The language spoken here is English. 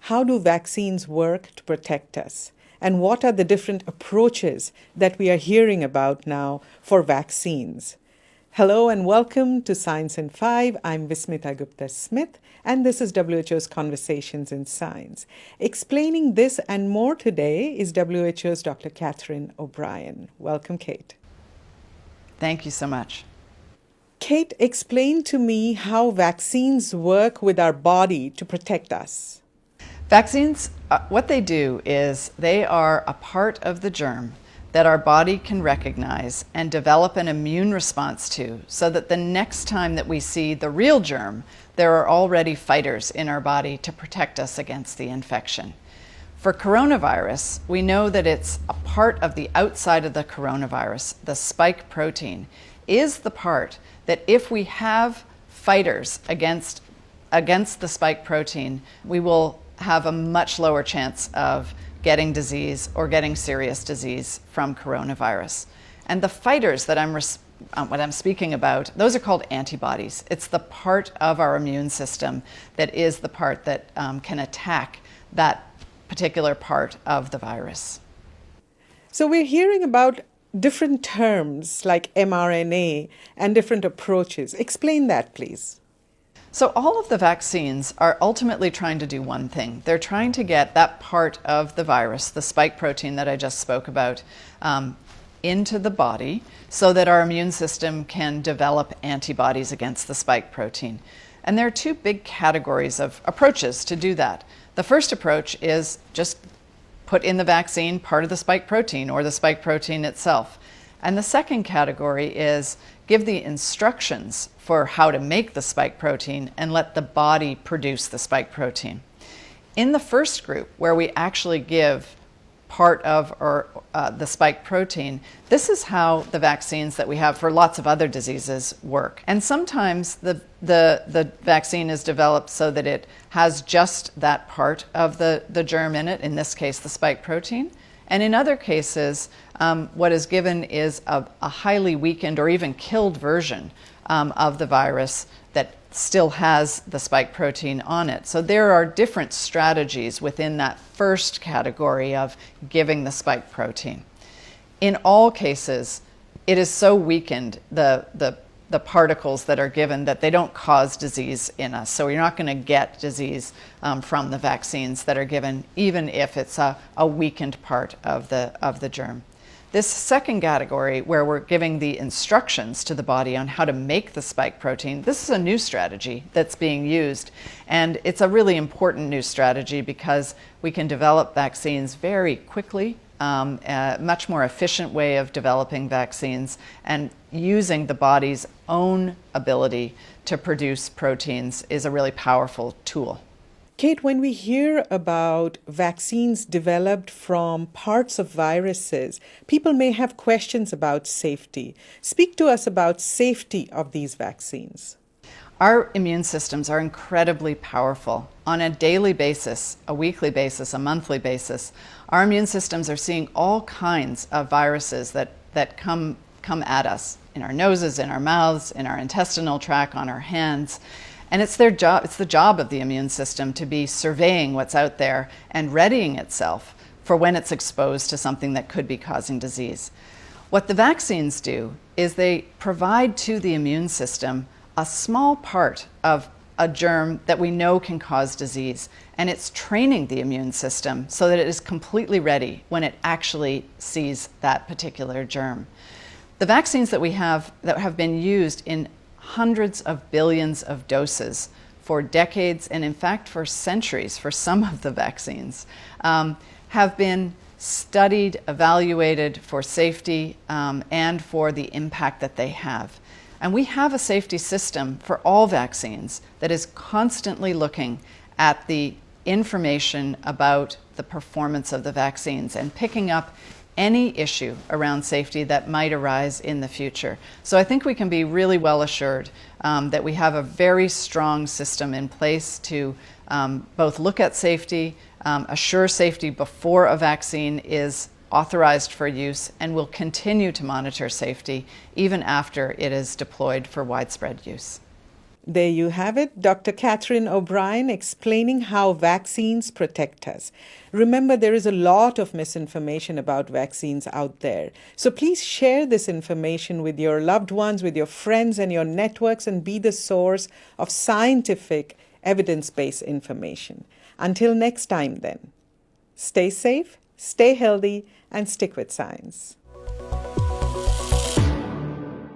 how do vaccines work to protect us? And what are the different approaches that we are hearing about now for vaccines? Hello and welcome to Science in 5. I'm Vismita Gupta-Smith, and this is WHO's Conversations in Science. Explaining this and more today is WHO's Dr. Catherine O'Brien. Welcome, Kate. Thank you so much. Kate, explain to me how vaccines work with our body to protect us. Vaccines, what they do is they are a part of the germ that our body can recognize and develop an immune response to, so that the next time that we see the real germ, there are already fighters in our body to protect us against the infection. For coronavirus, we know that it's a part of the outside of the coronavirus, the spike protein, is the part that if we have fighters against the spike protein, we will have a much lower chance of getting disease or getting serious disease from coronavirus. And the fighters that what I'm speaking about, those are called antibodies. It's the part of our immune system that is the part that can attack that particular part of the virus. So we're hearing about different terms like mRNA and different approaches. Explain that, please. So all of the vaccines are ultimately trying to do one thing. They're trying to get that part of the virus, the spike protein that I just spoke about, into the body so that our immune system can develop antibodies against the spike protein. And there are two big categories of approaches to do that. The first approach is just put in the vaccine part of the spike protein or the spike protein itself. And the second category is give the instructions for how to make the spike protein and let the body produce the spike protein. In the first group, where we actually give part of the spike protein, this is how the vaccines that we have for lots of other diseases work. And sometimes the vaccine is developed so that it has just that part of the germ in it, in this case the spike protein. And in other cases, what is given is a highly weakened or even killed version of the virus that still has the spike protein on it. So there are different strategies within that first category of giving the spike protein. In all cases, it is so weakened, the particles that are given, that they don't cause disease in us. So you're not going to get disease from the vaccines that are given, even if it's a weakened part of the germ. This second category, where we're giving the instructions to the body on how to make the spike protein, this is a new strategy that's being used. And it's a really important new strategy because we can develop vaccines very quickly, a much more efficient way of developing vaccines and using the body's own ability to produce proteins is a really powerful tool. Kate, when we hear about vaccines developed from parts of viruses, people may have questions about safety. Speak to us about safety of these vaccines. Our immune systems are incredibly powerful. On a daily basis, a weekly basis, a monthly basis, our immune systems are seeing all kinds of viruses that come at us in our noses, in our mouths, in our intestinal tract, on our hands. And it's their job, it's the job of the immune system to be surveying what's out there and readying itself for when it's exposed to something that could be causing disease. What the vaccines do is they provide to the immune system a small part of a germ that we know can cause disease, and it's training the immune system so that it is completely ready when it actually sees that particular germ. The vaccines that we have that have been used in hundreds of billions of doses for decades, and in fact for centuries for some of the vaccines, have been studied, evaluated for safety and for the impact that they have. And we have a safety system for all vaccines that is constantly looking at the information about the performance of the vaccines and picking up any issue around safety that might arise in the future. So I think we can be really well assured that we have a very strong system in place to both look at safety, assure safety before a vaccine is authorized for use, and will continue to monitor safety even after it is deployed for widespread use. There you have it, Dr. Catherine O'Brien explaining how vaccines protect us. Remember, there is a lot of misinformation about vaccines out there. So please share this information with your loved ones, with your friends and your networks, and be the source of scientific, evidence-based information. Until next time then, stay safe, stay healthy, and stick with science.